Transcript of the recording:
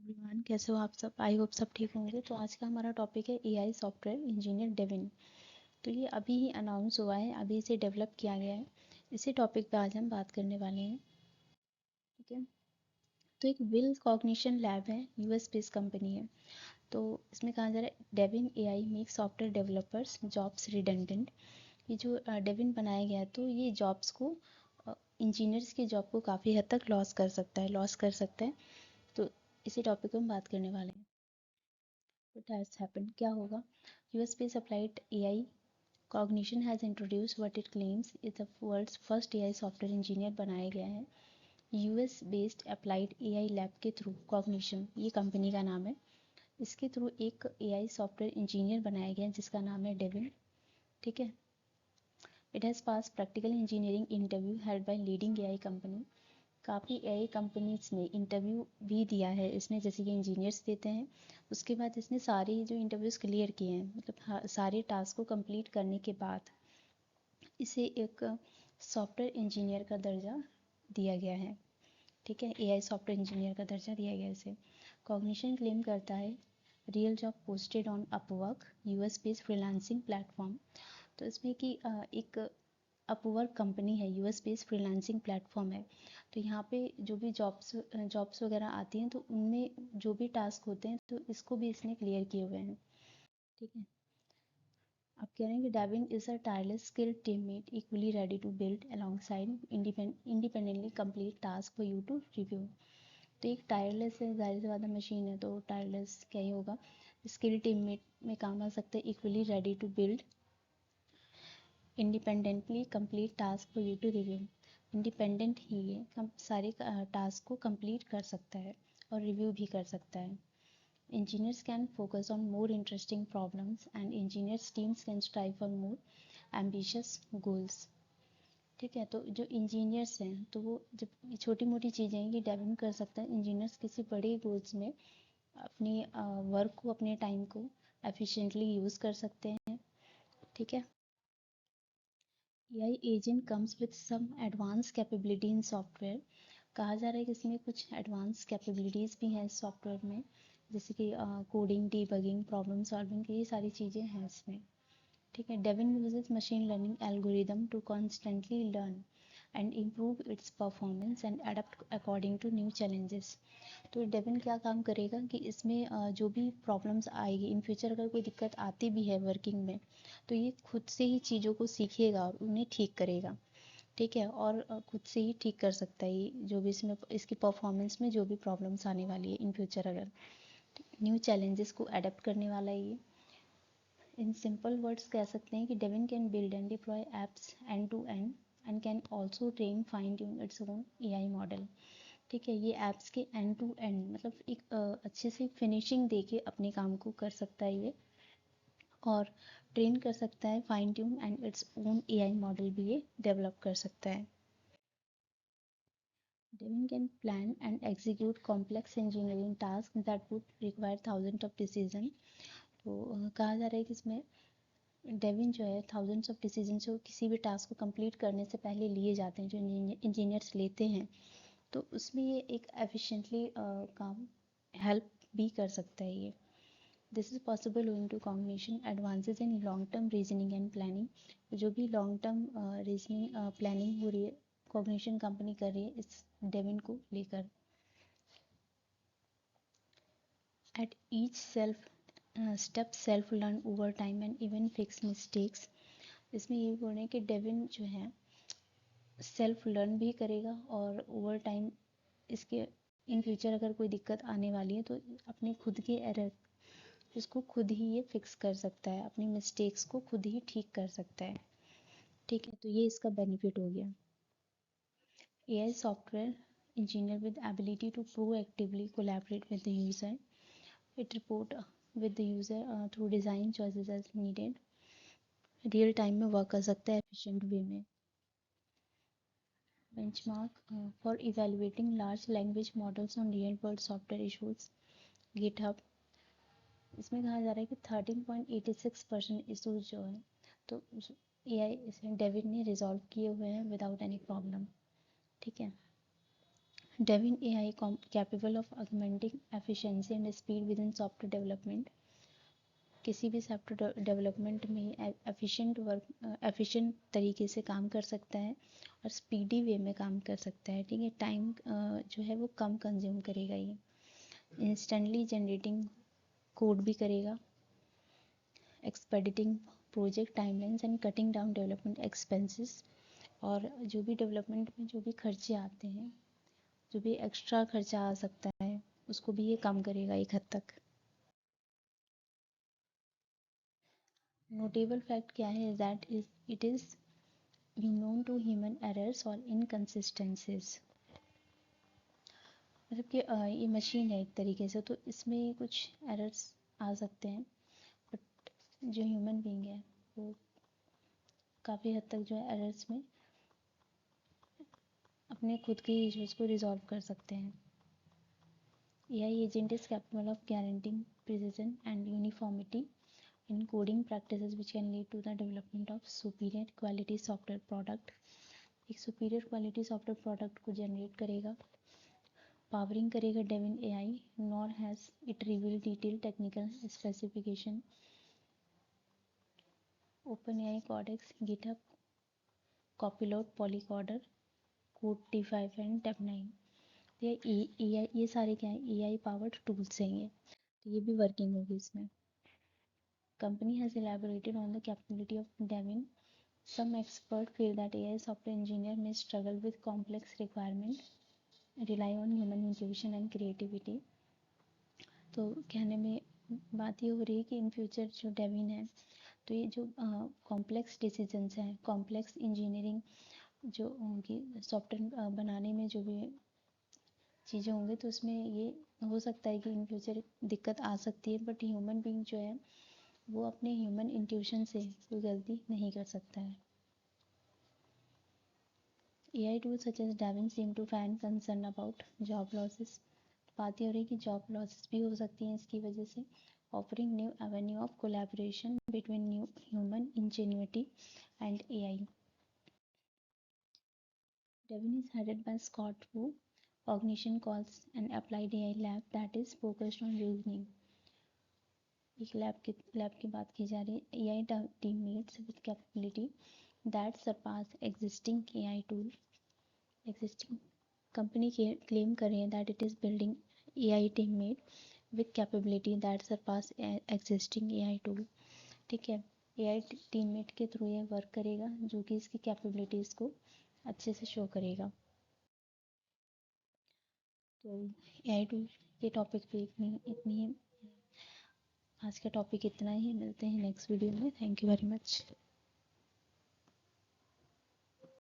Everyone, कैसे हो आप सब? आई होप सब ठीक होंगे। तो आज का हमारा टॉपिक है एआई सॉफ्टवेयर इंजीनियर डेविन। तो ये अभी ही अनाउंस हुआ है, अभी इसे डेवलप किया गया है। इसी टॉपिक पे आज हम बात करने वाले हैं। ठीक है। तो एक विल कॉग्निशन लैब है, यूएस बेस्ड कंपनी है। तो इसमें कहा जा रहा है Devin AI make software developers jobs redundant. ये जो डेविन बनाया गया है तो ये जॉब्स को, इंजीनियर्स की जॉब को काफ़ी हद तक लॉस कर सकता है। तो इसी टॉपिक पे हम बात करने वाले हैं। What has happened? क्या होगा? US based applied AI cognition has introduced what it claims is the world's first AI software engineer बनाया गया है। US based applied AI lab के थ्रू cognition, ये कंपनी का नाम है, इसके थ्रू एक AI सॉफ्टवेयर इंजीनियर बनाया गया है जिसका नाम है डेविन। ठीक है। It has pass practical engineering interview held by leading AI company. काफ़ी एआई कंपनीज ने इंटरव्यू भी दिया है इसने, जैसे कि इंजीनियर्स देते हैं। उसके बाद इसने सारे जो इंटरव्यूज़ क्लियर किए हैं, मतलब सारे टास्क को कंप्लीट करने के बाद इसे एक सॉफ्टवेयर इंजीनियर का दर्जा दिया गया है। ठीक है, एआई सॉफ्टवेयर इंजीनियर का दर्जा दिया गया है इसे। कॉग्निशन क्लेम करता है real job posted on Upwork, US based freelancing platform. तो इसमें कि एक अपवर्क कंपनी है, यूएस बेस्ड फ्रीलांसिंग प्लेटफॉर्म है। तो यहाँ पे जो भी जॉब्स वगैरह आती हैं तो उनमें जो भी टास्क होते हैं तो इसको भी इसने क्लियर किए हुए हैं। ठीक है। आप कह रहे हैं कि Devin is a tireless skilled teammate equally ready to build alongside independently complete task for you to review. तो एक टायरलेस है, जाहिर सी बात है, मशीन है तो टायरलेस क्या ही होगा। स्किल्ड टीममेट में काम आ सकता है, equally ready to build independently complete task for you to review. Independent ही ये सारे टास्क को कंप्लीट कर सकता है और रिव्यू भी कर सकता है। Engineers can focus on more interesting problems and engineers teams can strive for more ambitious goals. ठीक है। तो जो इंजीनियर्स हैं तो वो जब छोटी मोटी चीज़ें हैं ये डेवलप कर सकते हैं, इंजीनियर्स किसी बड़े गोल्स में अपनी वर्क को, अपने टाइम को एफिशिएंटली यूज़ कर सकते हैं। ठीक है। AI agent comes with some advance capability in software. कहा जा रहा है कि इसमें कुछ एडवांस कैपेबिलिटीज़ भी हैं इस सॉफ्टवेयर में, जैसे कि कोडिंग, डीबगिंग, प्रॉब्लम सॉल्विंग, ये सारी चीज़ें हैं इसमें। ठीक है। Devin uses machine learning algorithm to constantly learn and improve its performance and adapt according to new challenges. तो डेविन क्या काम करेगा कि इसमें जो भी प्रॉब्लम्स आएगी इन फ्यूचर, अगर कोई दिक्कत आती भी है वर्किंग में, तो ये खुद से ही चीज़ों को सीखेगा और उन्हें ठीक करेगा। ठीक है। और खुद से ही ठीक कर सकता है ये जो भी इसमें इसकी परफॉर्मेंस में जो भी प्रॉब्लम्स आने वाली है इन फ्यूचर, अगर न्यू चैलेंजेस को अडेप्ट करने वाला है ये। इन सिंपल वर्ड्स कह सकते हैं कि Devin can build and deploy apps end to end can also train fine tune its own AI model. ठीक है। ये ऐप्स के एंड टू एंड, मतलब एक अच्छे से फिनिशिंग देके अपने काम को कर सकता है ये, और ट्रेन कर सकता है fine tune and it's own AI model भी ये डेवलप कर सकता है। Devin can plan and execute complex engineering tasks that would require thousands of decisions। तो कहा जा रहा है कि इसमें डेविन जो है थाउजेंड्स ऑफ डिसीजन जो किसी भी टास्क को कंप्लीट करने से पहले लिए जाते हैं, जो इंजीनियर्स लेते हैं, तो उसमें ये एक एफिशिएंटली काम हेल्प भी कर सकता है ये। This is possible owing to Cognition advances in long term reasoning and planning. जो भी लॉन्ग टर्म रीजनिंग प्लानिंग हो रही है, कॉग्निशन कंपनी कर रही है इस डेविन को लेकर। At each self step self learn over time and even fix mistakes. इसमें ये बोल रहे हैं कि डेविन जो है सेल्फ लर्न भी करेगा और ओवर टाइम इसके इन फ्यूचर अगर कोई दिक्कत आने वाली है तो अपने खुद के एरर इसको खुद ही ये फिक्स कर सकता है, अपनी मिस्टेक्स को खुद ही ठीक कर सकता है। ठीक है। तो ये इसका बेनिफिट हो गया। AI software engineer with ability to proactively collaborate with the user. It report with the user through design choices as needed। Real time में वर्क कर सकता है एफिशिएंट वे में। Benchmark for evaluating large language models on real world software issues, GitHub. इसमें कहा जा रहा है कि 13.86% इशूज जो है तो एआई इसमें डेविड ने रिजॉल्व किए हुए हैं विदाउट एनी प्रॉब्लम। ठीक है। Devin AI capable of augmenting efficiency and speed within software development. किसी भी सॉफ्टवेयर डेवलपमेंट में एफिशिएंट तरीके से काम कर सकता है और स्पीडी वे में काम कर सकता है। ठीक है, टाइम जो है वो कम कंज्यूम करेगा। ये इंस्टेंटली जनरेटिंग कोड भी करेगा, expediting project timelines and cutting down development expenses. और जो भी डेवलपमेंट में जो भी खर्चे आते हैं, जो भी एक्स्ट्रा खर्चा आ सकता है, उसको भी ये कम करेगा एक हद तक। नोटेबल फैक्ट क्या है, that is it is immune to human errors और इनकंसिस्टेंसीज। मतलब कि ये मशीन है एक तरीके से, तो इसमें कुछ एरर्स आ सकते हैं, बट जो ह्यूमन बीइंग है वो काफ़ी हद तक जो है एरर्स में अपने खुद के इश्यूज को रिजॉल्व कर सकते हैं। AI agent is capable of guaranteeing precision and uniformity in coding practices which can lead to the development of superior quality software product। एक superior quality software product को generate करेगा, powering करेगा Devin AI, nor has it revealed detailed technical specification। OpenAI Codex, GitHub Copilot, Polycoder, Code T5 and Tab9। ये सारे क्या है, AI powered tools हैं ये, तो ये भी वर्किंग होगी इसमें। Company has elaborated on the capability of Devin. Some experts feel that AI software engineer may struggle with complex requirements, rely on human intuition and creativity। तो कहने में बात ये हो रही है कि इन फ्यूचर जो डेविन है, तो ये जो कॉम्प्लेक्स डिसीजंस हैं, कॉम्प्लेक्स इंजीनियरिंग जो उनकी सॉफ्टवेयर बनाने में जो भी चीज़ें होंगी, तो उसमें ये हो सकता है कि इन फ्यूचर दिक्कत आ सकती है, बट ह्यूमन बीइंग जो है वो अपने ह्यूमन इंट्यूशन से कोई गलती नहीं कर सकता है। AI tools such as Davin seem to fan concern about job losses। बात ये हो रही है कि जॉब लॉसेस भी हो सकती हैं इसकी वजह से। Offering new avenue of collaboration between new human ingenuity and AI। Devin is headed by Scott Wu, Cognition calls an applied AI lab that is focused on reasoning। एक लैब की बात की जा रही है। AI teammates with capability that surpass existing AI tool। existing company claim कर रही है that it is building AI teammate with capability that surpass existing AI tool। ठीक है, AI टीममेट के थ्रू ये वर्क करेगा जो कि इसकी कैपेबिलिटीज़ को अच्छे से शो करेगा। तो AI टूल के टॉपिक पे इतनी आज का टॉपिक इतना ही। मिलते हैं नेक्स्ट वीडियो में। Thank you very much.